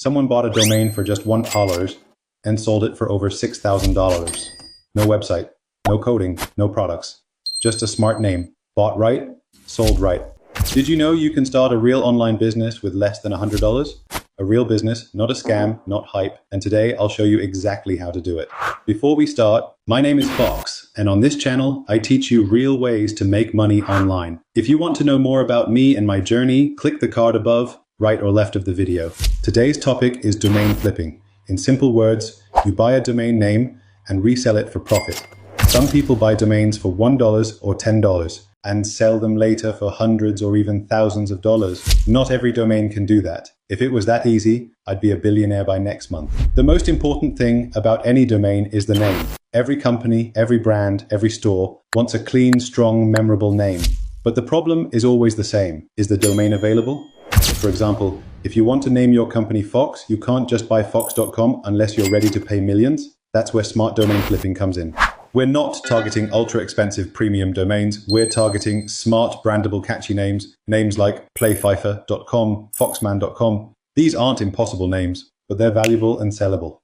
Someone bought a domain for just $1 and sold it for over $6,000. No website, no coding, no products. Just a smart name. Bought right, sold right. Did you know you can start a real online business with less than $100? A real business, not a scam, not hype. And today I'll show you exactly how to do it. Before we start, my name is Fox, and on this channel, I teach you real ways to make money online. If you want to know more about me and my journey, click the card above, right or left of the video. Today's topic is domain flipping. In simple words, you buy a domain name and resell it for profit. Some people buy domains for $1 or $10 and sell them later for hundreds or even thousands of dollars. Not every domain can do that. If it was that easy, I'd be a billionaire by next month. The most important thing about any domain is the name. Every company, every brand, every store wants a clean, strong, memorable name. But the problem is always the same. Is the domain available? For example, if you want to name your company Fox, you can't just buy fox.com unless you're ready to pay millions. That's where smart domain flipping comes in. We're not targeting ultra expensive premium domains. We're targeting smart, brandable, catchy names. Names like playfifer.com, foxman.com. These aren't impossible names, but they're valuable and sellable.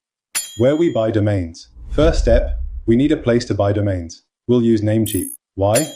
Where we buy domains. First step, we need a place to buy domains. We'll use Namecheap. Why?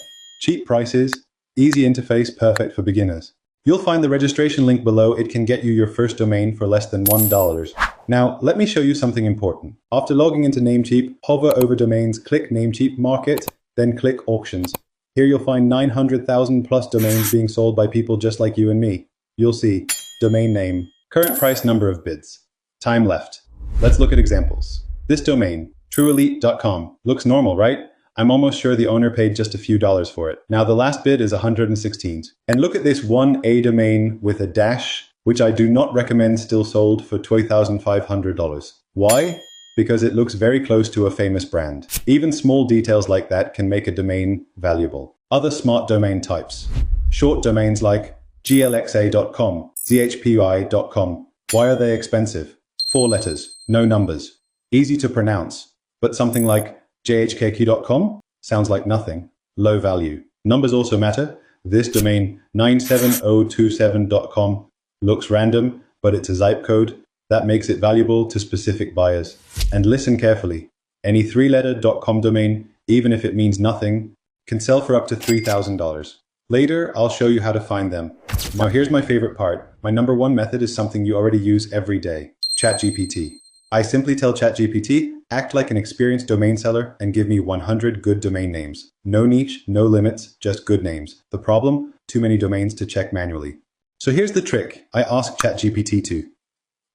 Cheap prices, easy interface, perfect for beginners. You'll find the registration link below. It can get you your first domain for less than $1. Now, let me show you something important. After logging into Namecheap, hover over domains, click Namecheap Market, then click Auctions. Here you'll find 900,000 plus domains being sold by people just like you and me. You'll see domain name, current price, number of bids, time left. Let's look at examples. This domain, trueelite.com, looks normal, right? I'm almost sure the owner paid just a few dollars for it. Now the last bid is 116. And look at this 1A domain with a dash, which I do not recommend, still sold for $2,500. Why? Because it looks very close to a famous brand. Even small details like that can make a domain valuable. Other smart domain types. Short domains like glxa.com, zhpy.com. Why are they expensive? 4 letters, no numbers. Easy to pronounce. But something like jhkq.com sounds like nothing. Low value. Numbers also matter. This domain 97027.com looks random, but it's a zip code. That makes it valuable to specific buyers. And listen carefully. Any 3-letter .com domain, even if it means nothing, can sell for up to $3,000. Later, I'll show you how to find them. Now here's my favorite part. My number one method is something you already use every day. ChatGPT. I simply tell ChatGPT, act like an experienced domain seller and give me 100 good domain names. No niche, no limits, just good names. The problem? Too many domains to check manually. So here's the trick. I ask ChatGPT to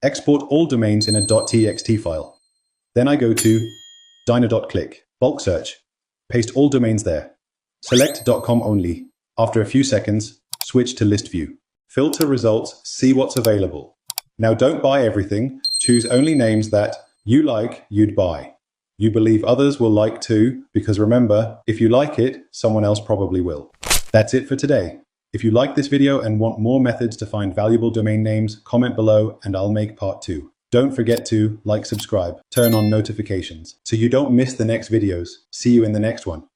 export all domains in a .txt file. Then I go to dyna.click, bulk search, paste all domains there. Select .com only. After a few seconds, switch to list view. Filter results, see what's available. Now don't buy everything. Choose only names that you like, you'd buy. You believe others will like too, because remember, if you like it, someone else probably will. That's it for today. If you like this video and want more methods to find valuable domain names, comment below and I'll make part 2. Don't forget to like, subscribe, turn on notifications so you don't miss the next videos. See you in the next one.